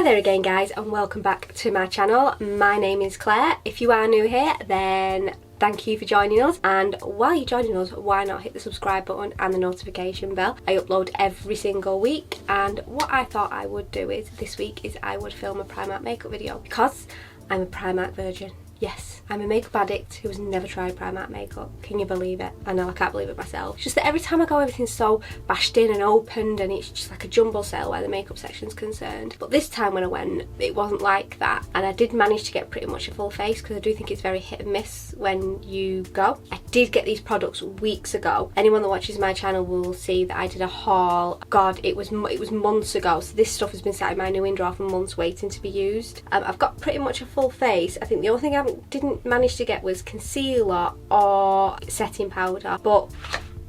Hi there again guys, and welcome back to my channel. My name is Claire. If you are new here, then thank you for joining us, and while you're joining us, why not hit the subscribe button and the notification bell. I upload every single week, and what I thought I would do is this week is I would film a Primark makeup video because I'm a Primark virgin. Yes, I'm a makeup addict who has never tried Primark makeup. Can you believe it? I know, I can't believe it myself. It's just that every time I go, everything's so bashed in and opened, and it's just like a jumble sale where the makeup section's concerned. But this time when I went, it wasn't like that, and I did manage to get pretty much a full face because I do think it's very hit and miss when you go. I did get these products weeks ago. Anyone that watches my channel will see that I did a haul. God, it was months ago, so this stuff has been sat in my new in drawer for months waiting to be used. I've got pretty much a full face. I think the only thing I didn't manage to get was concealer or setting powder, but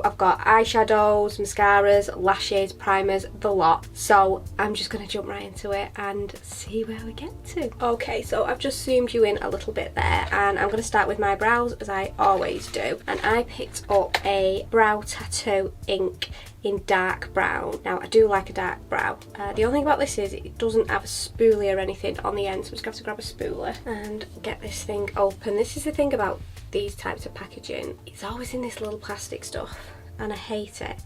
I've got eyeshadows, mascaras, lashes, primers, the lot. So I'm just going to jump right into it and see where we get to. Okay, so I've just zoomed you in a little bit there, and I'm going to start with my brows as I always do. And I picked up a brow tattoo ink in dark brown. Now I do like a dark brow. The only thing about this is it doesn't have a spoolie or anything on the end, so I'm just going to have to grab a spoolie and get this thing open. This is the thing about these types of packaging, it's always in this little plastic stuff, and I hate it,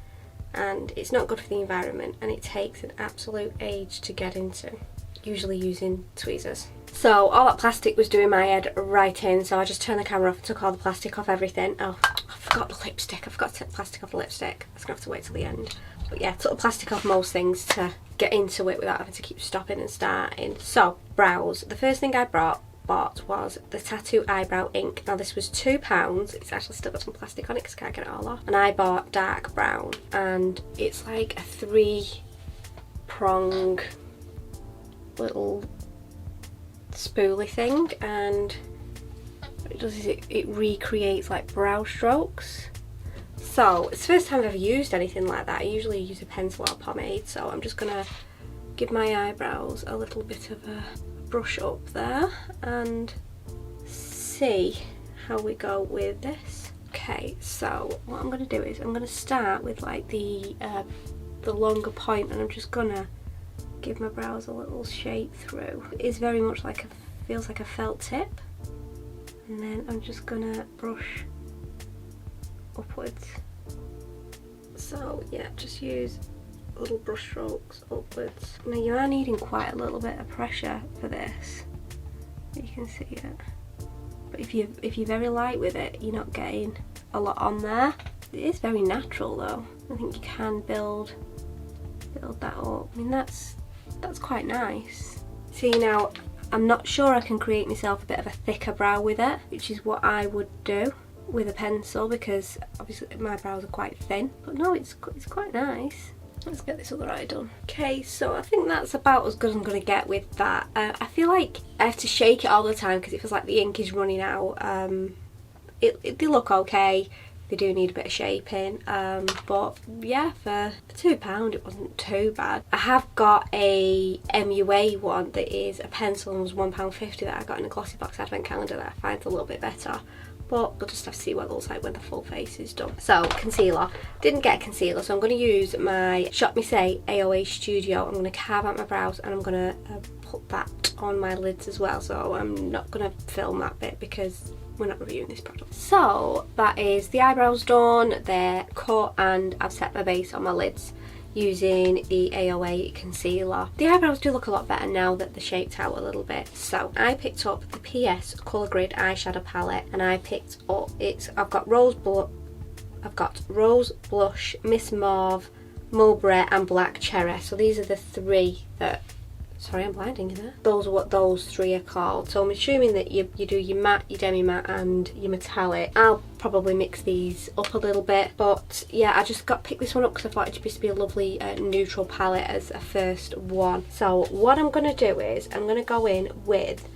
and it's not good for the environment, and it takes an absolute age to get into, usually using tweezers. So all that plastic was doing my head right in, so I just turned the camera off and took all the plastic off everything. Oh, I forgot the lipstick. I forgot to take the plastic off the lipstick. I was going to have to wait till the end. But yeah, took the plastic off most things to get into it without having to keep stopping and starting. So, brows. The first thing I bought was the tattoo eyebrow ink. Now this was £2. It's actually still got some plastic on it because I can't get it all off. And I bought dark brown, and it's like a 3-prong little spoolie thing, and what it does is it recreates like brow strokes. So it's the first time I've ever used anything like that. I usually use a pencil or pomade, so I'm just gonna give my eyebrows a little bit of a brush up there and see how we go with this. Okay, so what I'm gonna do is I'm gonna start with like the longer point, and I'm just gonna give my brows a little shape through. It is very much like feels like a felt tip, and then I'm just gonna brush upwards. So yeah, just use little brush strokes upwards. Now you are needing quite a little bit of pressure for this, you can see it, but if you're very light with it, you're not getting a lot on there. It is very natural though. I think you can build that up. I mean, that's quite nice. See, now I'm not sure I can create myself a bit of a thicker brow with it, which is what I would do with a pencil, because obviously my brows are quite thin. But no, it's quite nice. Let's get this other eye done. Okay, so I think that's about as good as I'm going to get with that. I feel like I have to shake it all the time because it feels like the ink is running out. They look okay. They do need a bit of shaping, but yeah, for £2 it wasn't too bad. I have got a MUA one that is a pencil and was £1.50 that I got in a glossy box advent calendar that I find a little bit better. But we'll just have to see what it looks like when the full face is done. So, concealer. Didn't get a concealer, so I'm going to use my Shop Me Say AOA Studio. I'm going to carve out my brows, and I'm going to put that on my lids as well. So I'm not going to film that bit because we're not reviewing this product. So that is the eyebrows done, they're cut, and I've set my base on my lids using the AOA concealer. The eyebrows do look a lot better now that they're shaped out a little bit. So I picked up the PS Colour Grid eyeshadow palette, and I picked up I've got Rose Blush, Miss Mauve, Mulberry, and Black Cherry. So these are the three that, sorry, I'm blinding you there. Those are what those three are called. So I'm assuming that you do your matte, your demi matte, and your metallic. I'll probably mix these up a little bit, but yeah, I just picked this one up because I thought it'd just be a lovely neutral palette as a first one. So what I'm going to do is I'm going to go in with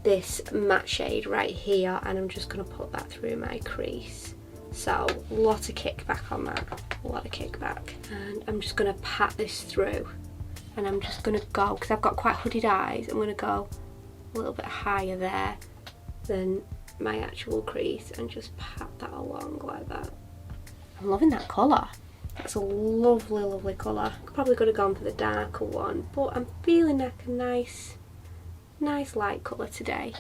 this matte shade right here, and I'm just going to put that through my crease. So a lot of kickback on that, a lot of kickback, and I'm just going to pat this through. And I'm just going to go, because I've got quite hooded eyes, I'm going to go a little bit higher there than my actual crease and just pat that along like that. I'm loving that colour. That's a lovely, lovely colour. Probably could have gone for the darker one, but I'm feeling like a nice light colour today.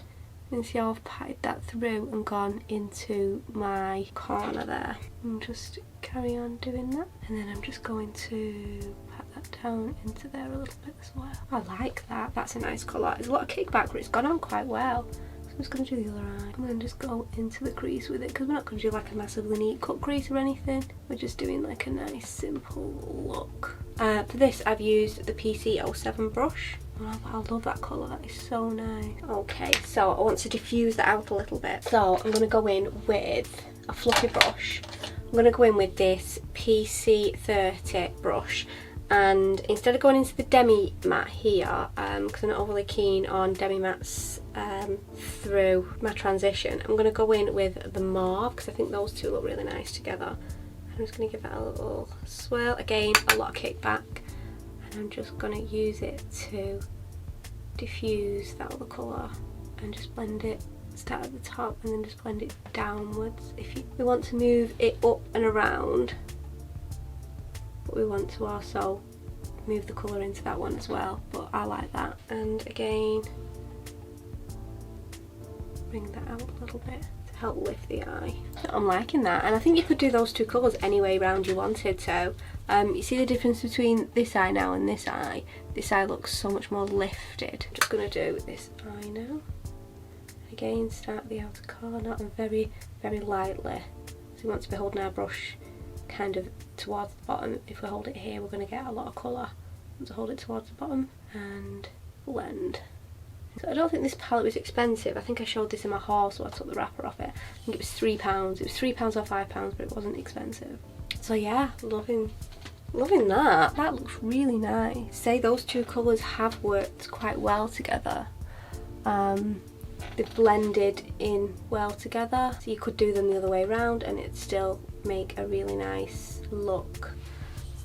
You can see how I've patted that through and gone into my corner there. And just carry on doing that. And then I'm just going to pat that down into there a little bit as well. I like that. That's a nice colour. There's a lot of kickback, but it's gone on quite well. I'm just going to do the other eye and then just go into the crease with it, because we're not going to do like a massively neat cut crease or anything. We're just doing like a nice simple look. For this I've used the PC07 brush. I love that colour, that is so nice. Okay, so I want to diffuse that out a little bit. So I'm going to go in with a fluffy brush. I'm going to go in with this PC30 brush. And instead of going into the demi matte here, because I'm not overly keen on demi mattes through my transition, I'm going to go in with the mauve, because I think those two look really nice together. I'm just going to give that a little swirl. Again, a lot of kickback. And I'm just going to use it to diffuse that other colour and just blend it. Start at the top and then just blend it downwards. We want to move it up and around, but we want to also move the colour into that one as well, but I like that. And again, bring that out a little bit to help lift the eye. So I'm liking that, and I think you could do those two colours any way round you wanted to. You see the difference between this eye now and this eye? This eye looks so much more lifted. I'm just going to do this eye now. Again, start at the outer corner and very, very lightly. So we want to be holding our brush kind of towards the bottom. If we hold it here, we're going to get a lot of colour. To hold it towards the bottom and blend. So I don't think this palette was expensive. I think I showed this in my haul, so I took the wrapper off it. I think it was £3. It was £3 or £5, but it wasn't expensive. So yeah, loving that. That looks really nice. Say those two colours have worked quite well together. They've blended in well together, so you could do them the other way around and it'd still make a really nice look.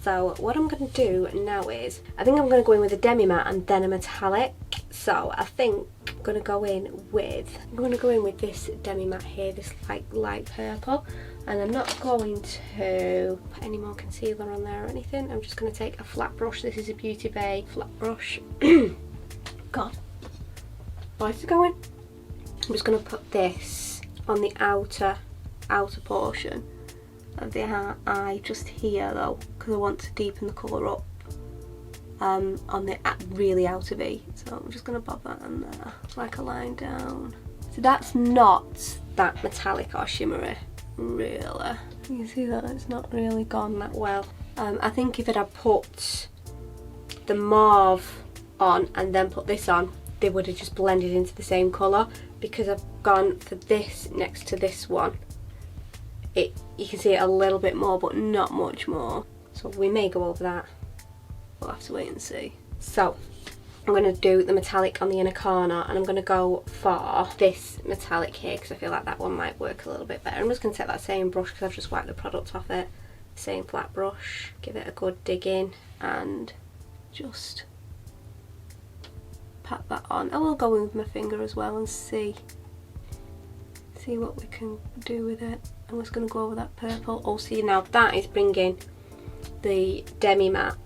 So what I'm going to do now is, I think I'm going to go in with a demi matte and then a metallic. So I think I'm going to go in with this demi matte here, this like light purple, and I'm not going to put any more concealer on there or anything. I'm just going to take a flat brush. This is a Beauty Bay flat brush. God, where's it going? I'm just going to put this on the outer portion of the eye, just here though, because I want to deepen the colour up on the really outer V. So I'm just going to bob that in there, like a line down. So that's not that metallic or shimmery, really. You can see that it's not really gone that well. I think if it had put the mauve on and then put this on, they would have just blended into the same colour. Because I've gone for this next to this one, you can see it a little bit more, but not much more. So we may go over that. We'll have to wait and see. So I'm going to do the metallic on the inner corner, and I'm going to go for this metallic here because I feel like that one might work a little bit better. I'm just going to take that same brush because I've just wiped the product off it. Same flat brush. Give it a good dig in and just pat that on. I will go in with my finger as well and see what we can do with it. I'm just going to go over that purple. Oh, see, now that is bringing the demi matte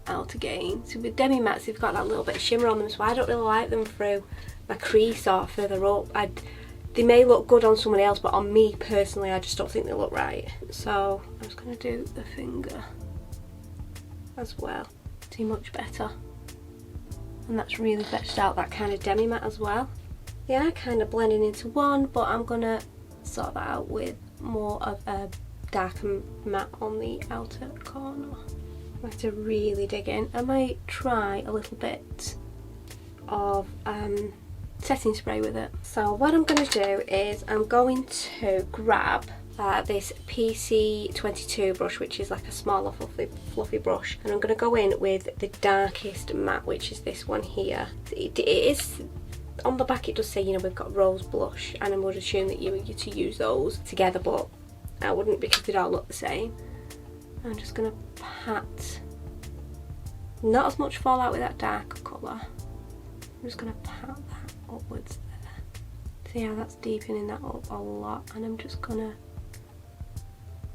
out again. So with demi mattes, they've got that little bit of shimmer on them, so I don't really like them through my crease or further up. They may look good on somebody else, but on me personally, I just don't think they look right. So I'm just going to do the finger as well. See, much better. And that's really fetched out that kind of demi matte as well. The eye kind of blending into one, but I'm going to sort that out with more of a darker matte on the outer corner. I have to really dig in. I might try a little bit of setting spray with it. So what I'm going to do is I'm going to grab this PC22 brush, which is like a smaller fluffy brush, and I'm going to go in with the darkest matte, which is this one here. It is on the back, it does say, you know, we've got rose blush, and I would assume that you were to use those together, but I wouldn't because they don't look the same. I'm just going to pat, not as much fallout with that darker colour. I'm just going to pat that upwards there. See how that's deepening that up a lot, and I'm just going to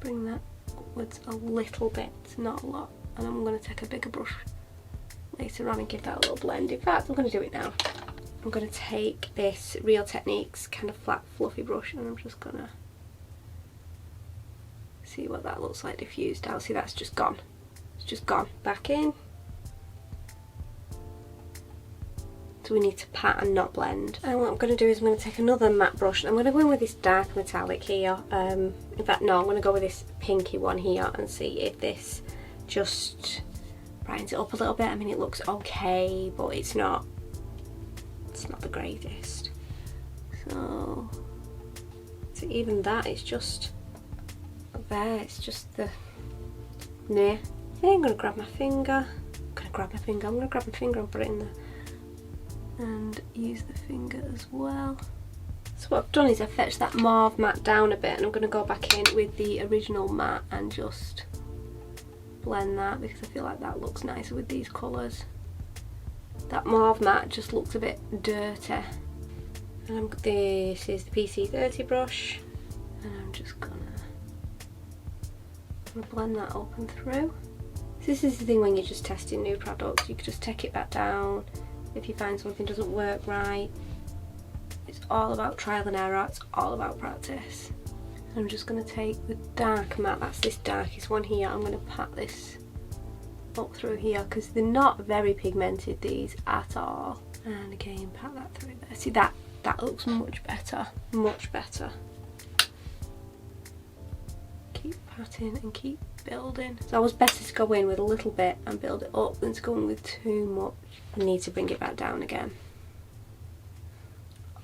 bring that up upwards a little bit, not a lot. And I'm going to take a bigger brush later on and give that a little blend. In fact, I'm going to do it now. I'm going to take this Real Techniques kind of flat fluffy brush and I'm just going to see what that looks like diffused out. See, that's just gone. It's just gone. Back in. So we need to pat and not blend. And what I'm going to do is I'm going to take another matte brush and I'm going to go in with this dark metallic here. In fact, no, I'm going to go with this pinky one here and see if this just brightens it up a little bit. I mean, it looks okay, but it's not the greatest. So even that, it's just there. It's just the nah. I'm gonna grab my finger. I'm gonna grab my finger and put it in there, and use the finger as well. So what I've done is I've fetched that mauve matte down a bit, and I'm gonna go back in with the original matte and just blend that because I feel like that looks nicer with these colours. That mauve matte just looks a bit dirty. And this is the PC30 brush, and I'm just gonna blend that up and through. This is the thing when you're just testing new products, you can just take it back down if you find something doesn't work right. It's all about trial and error, it's all about practice. I'm just going to take the dark matte, that's this darkest one here, I'm going to pat this up through here because they're not very pigmented, these, at all. And again, pat that through there. See, that looks much better, much better. Keep patting and keep building. It's always better to go in with a little bit and build it up than to go in with too much. I need to bring it back down again.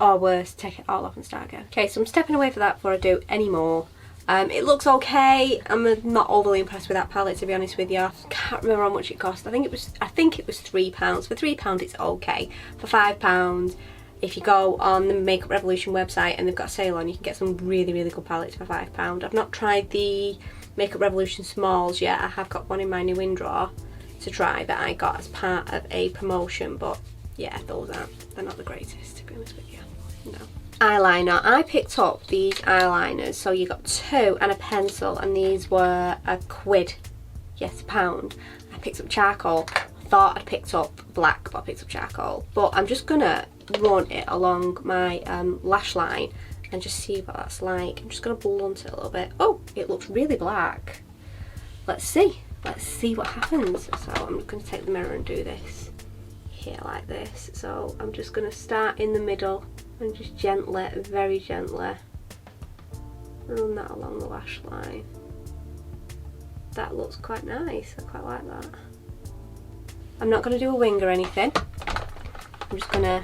Or worse, take it all off and start again. Okay, so I'm stepping away for that before I do any more. It looks okay. I'm not overly impressed with that palette, to be honest with you. I can't remember how much it cost. I think it was £3. For £3 it's okay. For £5, if you go on the Makeup Revolution website and they've got a sale on, you can get some really, really good palettes for £5. I've not tried the Makeup Revolution Smalls yet. I have got one in my new in drawer to try that I got as part of a promotion, but yeah, they're not the greatest, to be honest with you. No. Eyeliner. I picked up these eyeliners, so you got 2 and a pencil, and these were £1. Yes, £1. I picked up charcoal. Thought I'd picked up black, but I picked up charcoal. But I'm just gonna run it along my lash line and just see what that's like. I'm just gonna blunt it a little bit. Oh, it looks really black. Let's see what happens. So I'm gonna take the mirror and do this here like this. So I'm just gonna start in the middle and just gently, very gently run that along the lash line. That looks quite nice, I quite like that. I'm not going to do a wing or anything. I'm just going to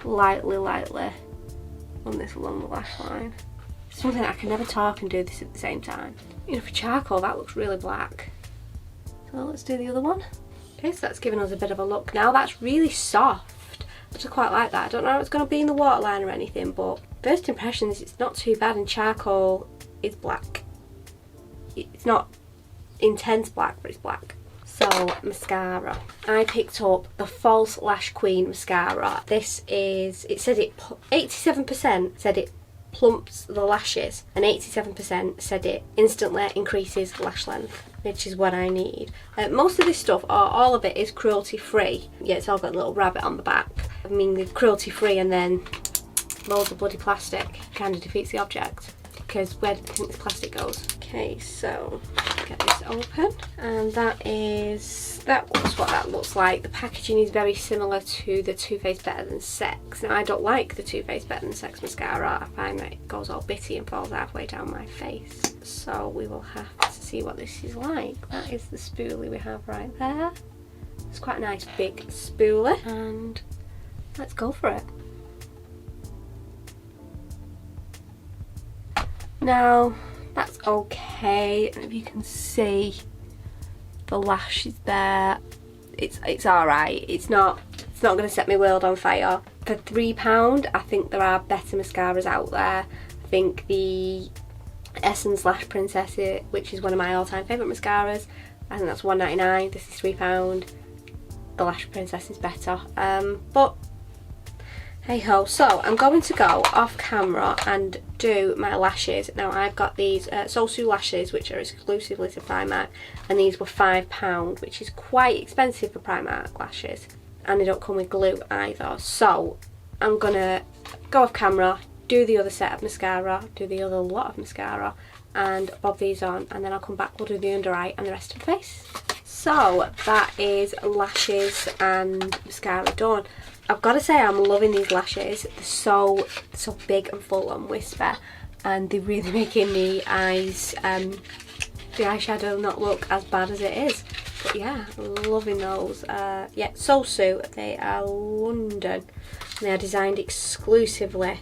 lightly run this along the lash line. It's something that I can never talk and do this at the same time. You know, for charcoal that looks really black. So let's do the other one. Okay, so that's given us a bit of a look now. That's really soft. I just quite like that. I don't know how it's going to be in the waterline or anything, but first impressions, it's not too bad, and charcoal is black. It's not intense black, but it's black. So, mascara. I picked up the False Lash Queen mascara. This is, it said it, 87% said it plumps the lashes, and 87% said it instantly increases lash length, which is what I need. Most of this stuff, or all of it, is cruelty free. Yeah, it's all got a little rabbit on the back. I mean, the cruelty free and then loads of bloody plastic kind of defeats the object, because where do you think this plastic goes? Okay, so get this open, and that's what that looks like. The packaging is very similar to the Too Faced Better Than Sex. Now, I don't like the Too Faced Better Than Sex mascara. I find that it goes all bitty and falls halfway down my face. So we will have to see what this is like. That is the spoolie we have right there. It's quite a nice big spoolie, and let's go for it. Now, that's okay, and if you can see the lash is there, it's alright. It's not going to set my world on fire. For £3, I think there are better mascaras out there. I think the Essence Lash Princess, which is one of my all-time favourite mascaras, I think that's £1.99. This is £3. The Lash Princess is better, but hey ho. So I'm going to go off camera and do my lashes. Now I've got these Sosu lashes, which are exclusively to Primark, and these were £5, which is quite expensive for Primark lashes, and they don't come with glue either. So I'm gonna go off camera, do the other set of mascara, do the other lot of mascara, and bob these on, and then I'll come back, we'll do the under eye and the rest of the face. So that is lashes and mascara done. I've got to say, I'm loving these lashes. They're so big and full and whisper, and they're really making the eyes, the eyeshadow not look as bad as it is. But yeah, loving those. Yeah, Sosu, they are London. They are designed exclusively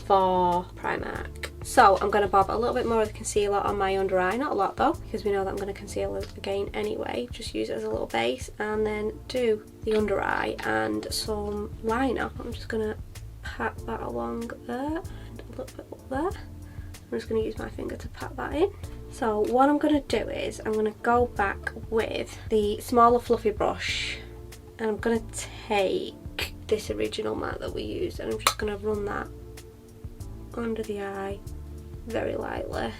for Primark. So I'm going to bob a little bit more of the concealer on my under eye, not a lot though, because we know that I'm going to conceal it again anyway. Just use it as a little base, and then do the under eye and some liner. I'm just going to pat that along there and a little bit up there. I'm just going to use my finger to pat that in. So what I'm going to do is I'm going to go back with the smaller fluffy brush, and I'm going to take this original matte that we used, and I'm just going to run that under the eye very lightly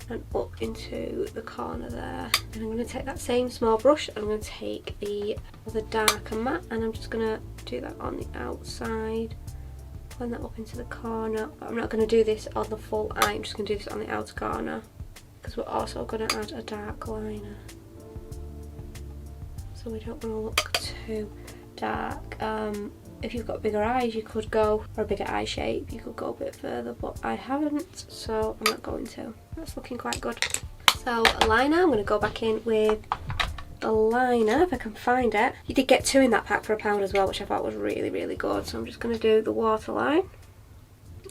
and up into the corner there. And I'm going to take that same small brush, and I'm going to take the other darker matte, and I'm just going to do that on the outside, blend that up into the corner. But I'm not going to do this on the full eye, I'm just going to do this on the outer corner, because we're also going to add a dark liner, so we don't want to look too dark. If you've got bigger eyes, you could go, or a bigger eye shape, you could go a bit further, but I haven't, so I'm not going to. That's looking quite good. So liner, I'm going to go back in with the liner, if I can find it. You did get 2 in that pack for £1 as well, which I thought was really, really good. So I'm just going to do the waterline.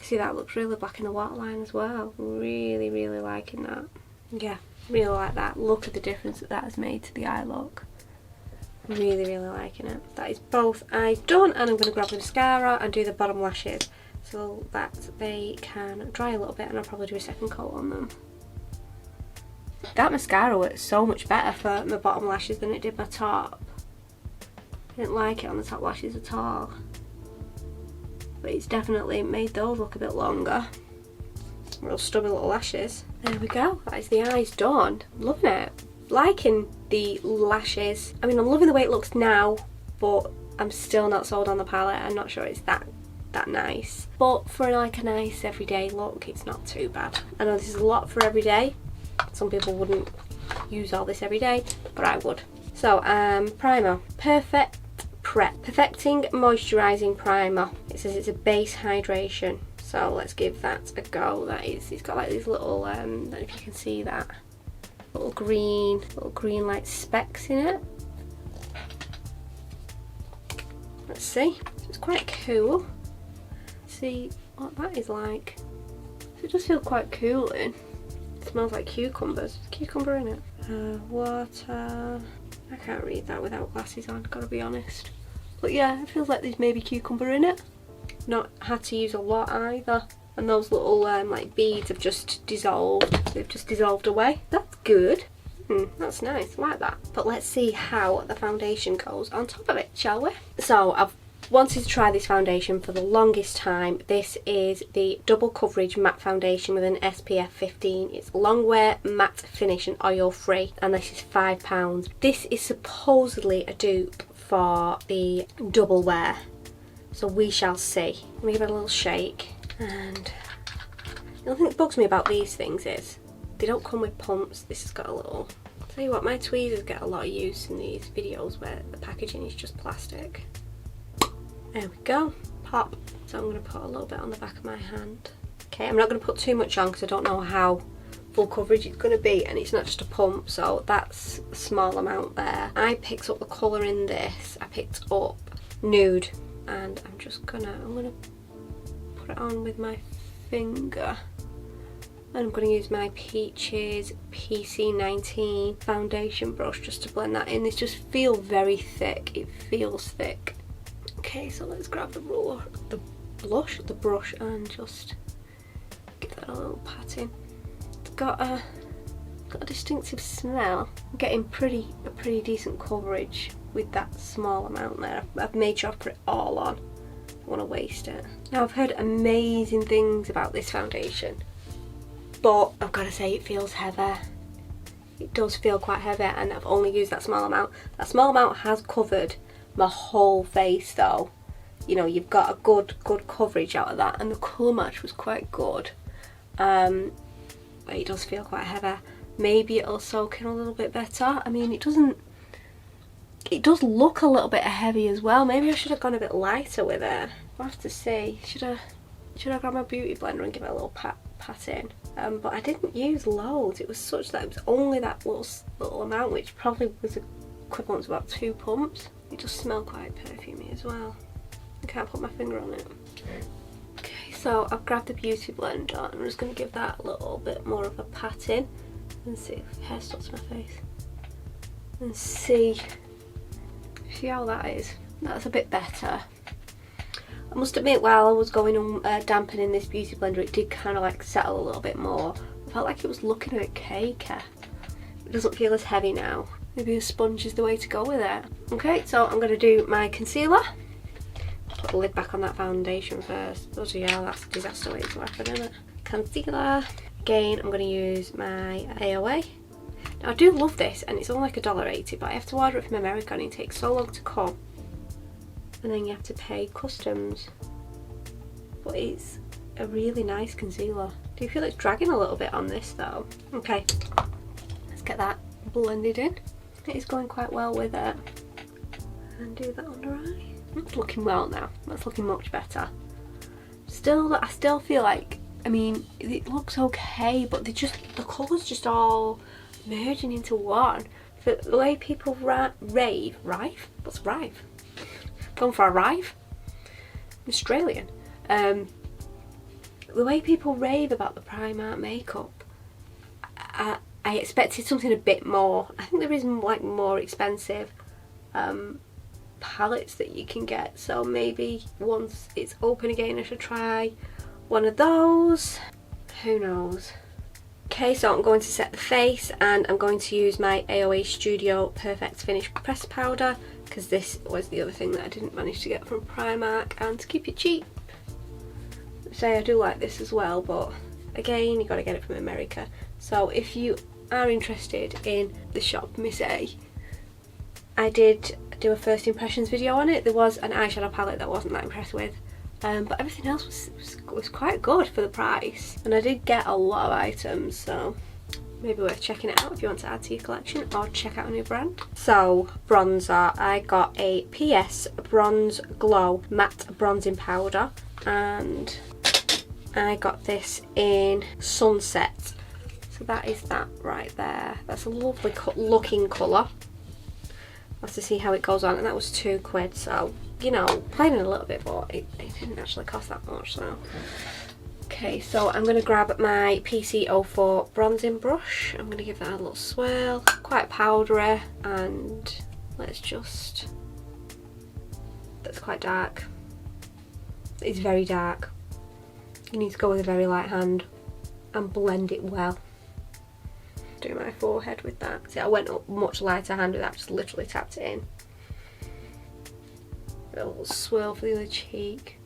See, that looks really black in the waterline as well. Really, really liking that. Yeah, really like that. Look at the difference that has made to the eye look. Really, really liking it. That is both eyes done, and I'm going to grab the mascara and do the bottom lashes so that they can dry a little bit, and I'll probably do a second coat on them. That mascara works so much better for my bottom lashes than it did my top. I didn't like it on the top lashes at all, but it's definitely made those look a bit longer. Real stubby little lashes. There we go, that is the eyes done. Loving it. Liking the lashes. I mean, I'm loving the way it looks now, but I'm still not sold on the palette. I'm not sure it's that nice, but for like a nice everyday look, it's not too bad. I know this is a lot for everyday. Some people wouldn't use all this every day, but I would. So primer, Perfect Prep, Perfecting Moisturising Primer. It says it's a base hydration, so let's give that a go. That is, it's got like these little I don't know if you can see that, little green like specks in it. Let's see. So it's quite cool. See what that is like. So it does feel quite cooling. It smells like cucumbers. There's cucumber in it. Water. I can't read that without glasses on, gotta be honest. But yeah, it feels like there's maybe cucumber in it. Not had to use a lot either. And those little like beads have just dissolved. They've just dissolved away. That's good. That's nice, I like that. But let's see how the foundation goes on top of it, shall we? So I've wanted to try this foundation for the longest time. This is the Double Coverage Matte Foundation with an SPF 15. It's long wear, matte finish and oil free, and this is £5. This is supposedly a dupe for the double wear, so we shall see. Let me give it a little shake. And the only thing that bugs me about these things is they don't come with pumps. This has got a little... I'll tell you what, my tweezers get a lot of use in these videos where the packaging is just plastic. There we go, pop. So I'm going to put a little bit on the back of my hand. Okay, I'm not going to put too much on because I don't know how full coverage it's going to be, and it's not just a pump, so that's a small amount there. I picked up the colour in this. I picked up Nude, and I'm gonna put it on with my finger. And I'm going to use my Peaches PC19 foundation brush just to blend that in. This just feels very thick. It feels thick. Okay, so let's grab the brush, and just give that a little pat in. It's got a distinctive smell. I'm getting a pretty decent coverage with that small amount there. I've made sure I put it all on. don't want to waste it. Now I've heard amazing things about this foundation, but I've got to say it feels heavy. It does feel quite heavy, and I've only used that small amount. That small amount has covered my whole face though. You know, you've got a good coverage out of that, and the colour match was quite good. But it does feel quite heavy. Maybe it'll soak in a little bit better. I mean, it does look a little bit heavy as well. Maybe I should have gone a bit lighter with it. We'll have to see. Should I grab my beauty blender and give it a little pat in? But I didn't use loads. It was such that it was only that little amount, which probably was equivalent to about 2 pumps. It does smell quite perfumey as well. I can't put my finger on it. Okay, so I've grabbed the beauty blender and I'm just going to give that a little bit more of a pat in and see if the hair stuck to my face. And see how that is. That's a bit better. I must admit, while I was going on dampening this beauty blender, it did kind of like settle a little bit more. I felt like it was looking a bit cakey. It doesn't feel as heavy now. Maybe a sponge is the way to go with it. Okay, so I'm going to do my concealer. Put the lid back on that foundation first. Bloody hell, that's a disaster waiting to happen, isn't it? Concealer. Again, I'm going to use my AOA. Now I do love this, and it's only like $1.80, but I have to order it from America and it takes so long to come. And then you have to pay customs. But it's a really nice concealer. Do you feel it's dragging a little bit on this though? Okay, let's get that blended in. It is going quite well with it. And do that under eye. It's looking well now. That's looking much better. I still feel like, I mean, it looks okay, but the colours just all merging into one. The way people rave? What's rave? Going for a rave? Australian. The way people rave about the Primark makeup, I expected something a bit more. I think there is like more expensive palettes that you can get, so maybe once it's open again I should try one of those. Who knows? Okay, so I'm going to set the face, and I'm going to use my AOA Studio Perfect Finish Press Powder, because this was the other thing that I didn't manage to get from Primark, and to keep it cheap. I do like this as well, but again, you got to get it from America. So if you are interested in the shop Miss A, I did do a first impressions video on it. There was an eyeshadow palette that I wasn't that impressed with, but everything else was quite good for the price, and I did get a lot of items, so maybe worth checking it out if you want to add to your collection or check out a new brand. So bronzer, I got a PS Bronze Glow Matte Bronzing Powder, and I got this in Sunset. So that is that right there. That's a lovely looking colour. I'll have to see how it goes on, and that was £2, so you know, playing it a little bit, but it didn't actually cost that much. So okay, so I'm going to grab my PC04 bronzing brush. I'm going to give that a little swirl, quite powdery, and let's just, that's quite dark. It's very dark. You need to go with a very light hand and blend it well. Do my forehead with that. See, I went up much lighter hand with that, just literally tapped it in. A little swirl for the other cheek.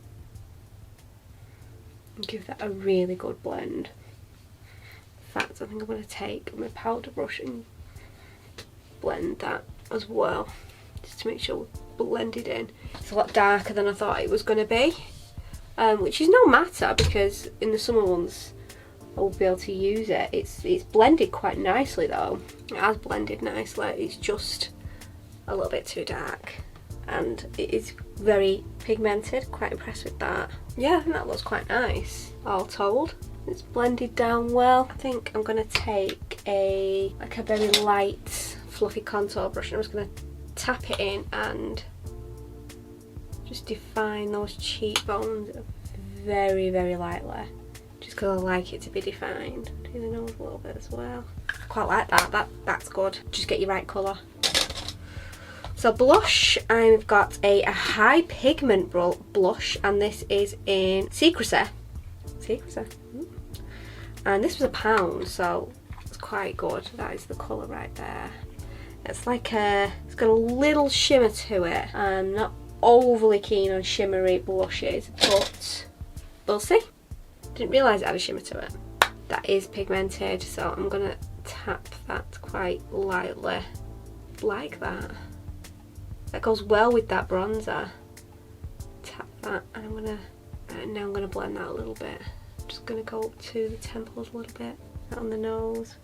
And give that a really good blend. In fact, I think I'm going to take my powder brush and blend that as well, just to make sure we're blended in. It's a lot darker than I thought it was going to be, which is no matter, because in the summer months I will be able to use it. It's blended quite nicely though. It has blended nicely. It's just a little bit too dark, and it is very pigmented. Quite impressed with that. Yeah, I think that looks quite nice, all told. It's blended down well. I think I'm going to take a very light fluffy contour brush, and I'm just going to tap it in and just define those cheekbones very, very lightly, just because I like it to be defined. Do the nose a little bit as well. I quite like that. That's good. Just get your right colour. So blush, I've got a high pigment blush, and this is in Secrecy. And this was £1, so it's quite good. That is the colour right there. It's like it's got a little shimmer to it. I'm not overly keen on shimmery blushes, but we'll see. Didn't realise it had a shimmer to it. That is pigmented, so I'm gonna tap that quite lightly, like that. That goes well with that bronzer. Tap that, and now I'm gonna blend that a little bit. I'm just gonna go up to the temples a little bit, on the nose,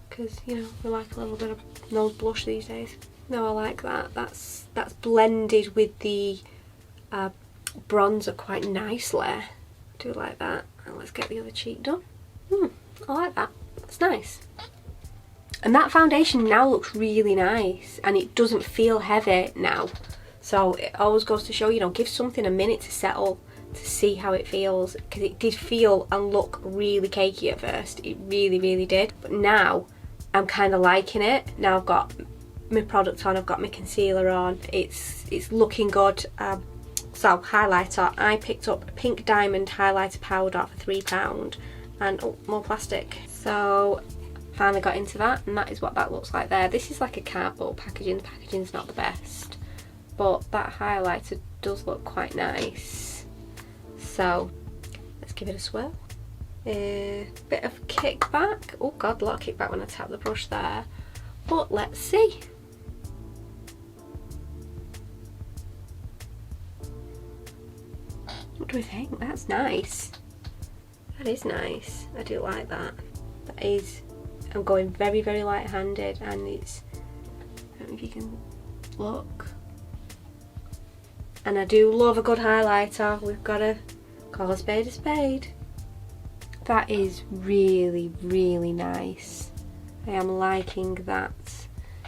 because you know we like a little bit of nose blush these days. No, I like that. That's blended with the bronzer quite nicely. Do like that. And let's get the other cheek done. I like that. That's nice. And that foundation now looks really nice, and it doesn't feel heavy now. So it always goes to show, you know, give something a minute to settle, to see how it feels, because it did feel and look really cakey at first. It really, really did. But now I'm kind of liking it. Now I've got my product on, I've got my concealer on. It's looking good. So highlighter, I picked up a pink diamond highlighter powder for £3, and oh, more plastic. So finally got into that, and that is what that looks like there. This is like a cardboard packaging. The packaging's not the best, but that highlighter does look quite nice. So let's give it a swirl. A bit of kickback. Oh god, a lot of kickback when I tap the brush there. But let's see. What do we think? That's nice. That is nice. I do like that. That is. I'm going very, very light-handed, and it's. I don't know if you can look. And I do love a good highlighter. We've got to call a spade a spade. That is really, really nice. I am liking that.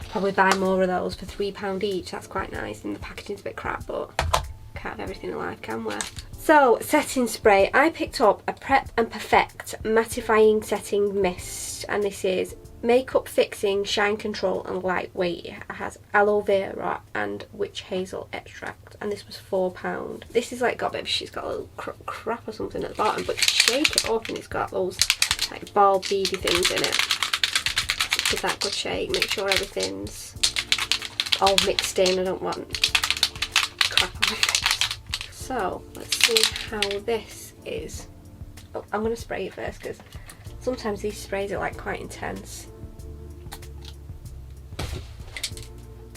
Probably buy more of those for £3 each. That's quite nice, and the packaging's a bit crap, but can't have everything in life, can we? So, setting spray. I picked up a Prep and Perfect mattifying setting mist, and this is makeup fixing, shine control, and lightweight. It has aloe vera and witch hazel extract, and this was £4. This is like got a bit of, she's got a little crap or something at the bottom, but you shake it up and it's got those like ball beady things in it. Give that a good shake. Make sure everything's all mixed in. I don't want crap on my face. So let's see how this is. Oh, I'm going to spray it first, because sometimes these sprays are like quite intense.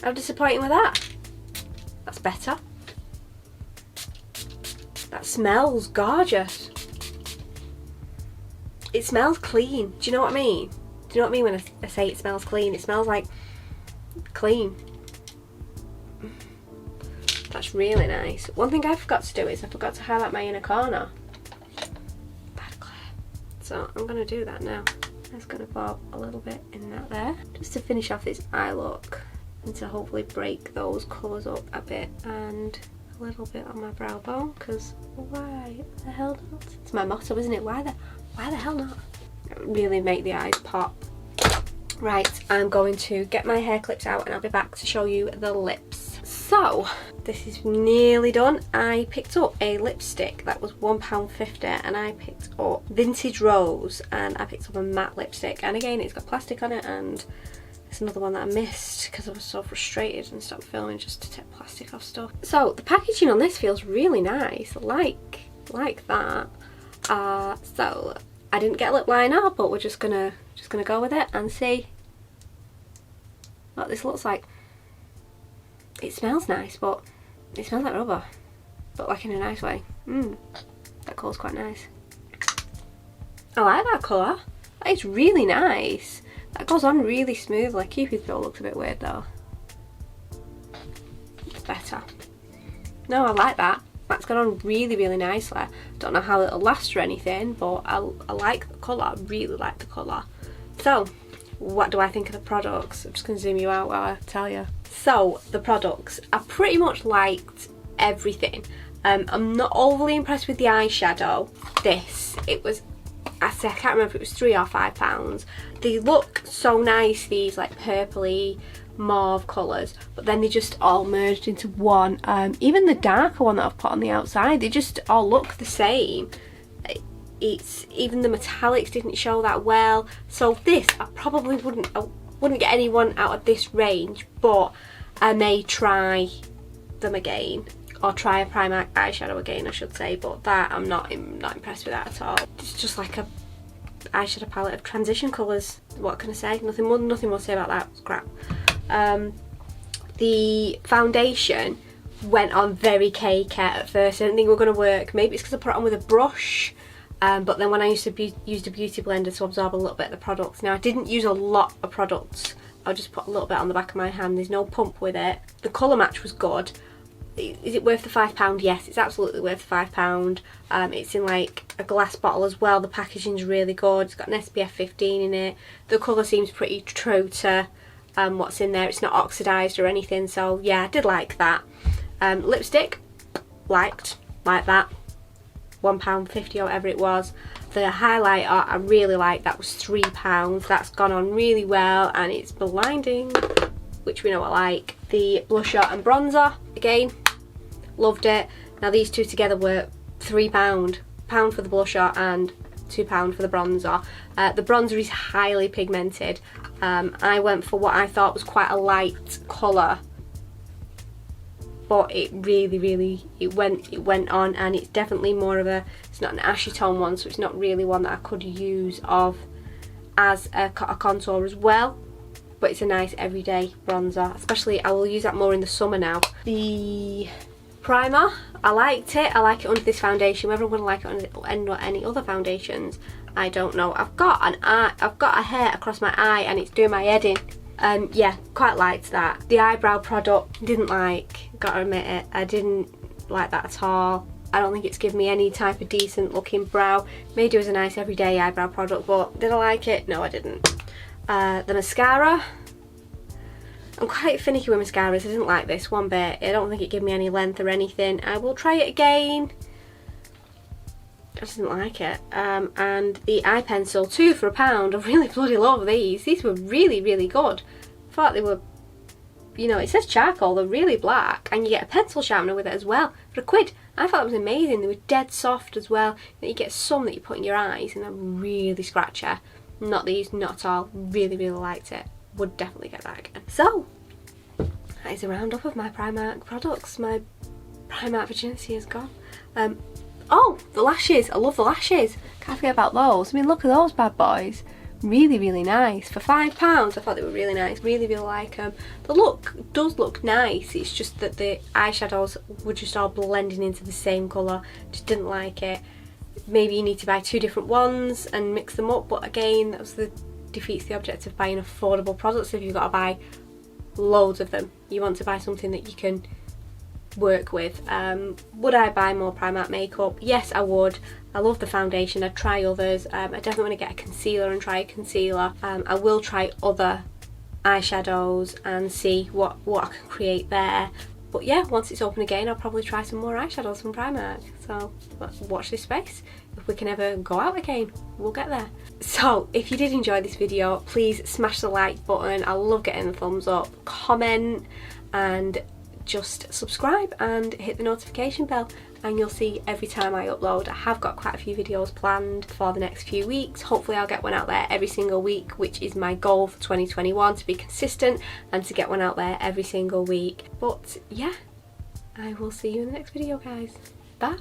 How disappointing with that? That's better. That smells gorgeous. It smells clean. Do you know what I mean? Do you know what I mean when I say it smells clean? It smells like clean. That's really nice. One thing I forgot to do is I forgot to highlight my inner corner. Bad Claire. So I'm going to do that now. I'm just going to pop a little bit in that there, just to finish off this eye look, and to hopefully break those colours up a bit, and a little bit on my brow bone, because why the hell not? It's my motto, isn't it? Why the hell not? Really make the eyes pop. Right, I'm going to get my hair clips out, and I'll be back to show you the lips. So this is nearly done. I picked up a lipstick that was £1.50, and I picked up Vintage Rose, and I picked up a matte lipstick, and again it's got plastic on it, and it's another one that I missed because I was so frustrated and stopped filming just to take plastic off stuff. So the packaging on this feels really nice, like that. So I didn't get a lip liner, but we're just gonna go with it and see what this looks like. It smells nice, but it smells like rubber, but like in a nice way. That colour's quite nice. I like that colour. That is really nice. That goes on really smoothly. Cupid's bow looks a bit weird though. It's better. No, I like that. That's gone on really, really nicely. Don't know how it'll last or anything, but I like the colour. I really like the colour. So, what do I think of the products? I'm just going to zoom you out while I tell you. So, the products. I pretty much liked everything. I'm not overly impressed with the eyeshadow. This, it was, I can't remember if it was £3 or £5. They look so nice, these like purpley mauve colours, but then they just all merged into one. Even the darker one that I've put on the outside, they just all look the same. It's even the metallics didn't show that well. So this, I probably wouldn't get anyone out of this range, but I may try them again. or try a Primark eyeshadow again, I should say, but that I'm not impressed with that at all. It's just like a eyeshadow palette of transition colours. What can I say? Nothing more to say about that. It's crap. The foundation went on very cakey at first. I didn't think it was going to work. Maybe it's because I put it on with a brush, but then when I used a beauty blender to absorb a little bit of the products. Now I didn't use a lot of products, I just put a little bit on the back of my hand. There's no pump with it. The colour match was good. Is it worth the £5? Yes, it's absolutely worth the £5. It's in like a glass bottle as well. The packaging's really good. It's got an SPF 15 in it. The colour seems pretty true to what's in there. It's not oxidised or anything, so yeah, I did like that. Lipstick, liked, like that. £1.50 or whatever it was. The highlighter I really liked, that was £3. That's gone on really well and it's blinding, which we know I like. The blusher and bronzer, again, loved it. Now these two together were £3. £1 for the blusher and £2 for the bronzer. The bronzer is highly pigmented. I went for what I thought was quite a light colour, but it really it went on, and it's definitely more of a, it's not an ashy tone one, so it's not really one that I could use as a contour as well, but it's a nice everyday bronzer. Especially I will use that more in the summer now. The primer, I liked it. I like it under this foundation. Whether I'm going to like it under any other foundations, I don't know. I've got a hair across my eye and it's doing my head in. Yeah, quite liked that. The eyebrow product, didn't like, gotta admit it. I didn't like that at all. I don't think it's given me any type of decent looking brow. Made it as a nice everyday eyebrow product, but did I like it? No, I didn't. The mascara, I'm quite finicky with mascaras. I didn't like this one bit. I don't think it gave me any length or anything. I will try it again. I just didn't like it. And the eye pencil, 2 for £1. I really bloody love these. These were really good. I thought they were, you know, it says charcoal, they're really black, and you get a pencil sharpener with it as well for £1. I thought it was amazing. They were dead soft as well. You get some that you put in your eyes and they're really scratchy. Not these, not at all. Really liked it. Would definitely get that again. So that is a roundup of my Primark products. My Primark virginity is gone. Oh, the lashes. I love the lashes. Can't forget about those. I mean, look at those bad boys. Really nice. For £5, I thought they were really nice. Really like them. The look does look nice. It's just that the eyeshadows were just all blending into the same colour. Just didn't like it. Maybe you need to buy 2 different ones and mix them up. But again, defeats the object of buying affordable products if you've got to buy loads of them. You want to buy something that you can work with. Would I buy more Primark makeup? Yes, I would. I love the foundation. I'd try others. I definitely want to get a concealer and try a concealer. I will try other eyeshadows and see what I can create there. But yeah, once it's open again, I'll probably try some more eyeshadows from Primark. So watch this space. If we can ever go out again, we'll get there. So if you did enjoy this video, please smash the like button. I love getting the thumbs up. Comment and just subscribe and hit the notification bell, and you'll see every time I upload. I have got quite a few videos planned for the next few weeks. Hopefully I'll get one out there every single week, which is my goal for 2021, to be consistent and to get one out there every single week. But yeah, I will see you in the next video, guys. Bye.